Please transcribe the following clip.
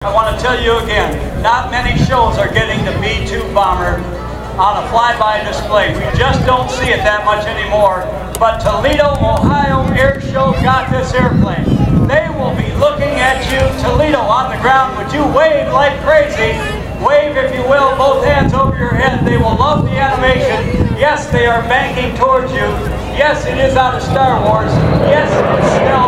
I want to tell you again, not many shows are getting the B-2 bomber on a flyby display. We just don't see it that much anymore. But Toledo, Ohio Air Show got this airplane. They will be looking at you, Toledo, on the ground. Would you wave like crazy? Wave, if you will, both hands over your head. They will love the animation. Yes, they are banking towards you. Yes, it is out of Star Wars. Yes, it is stealth.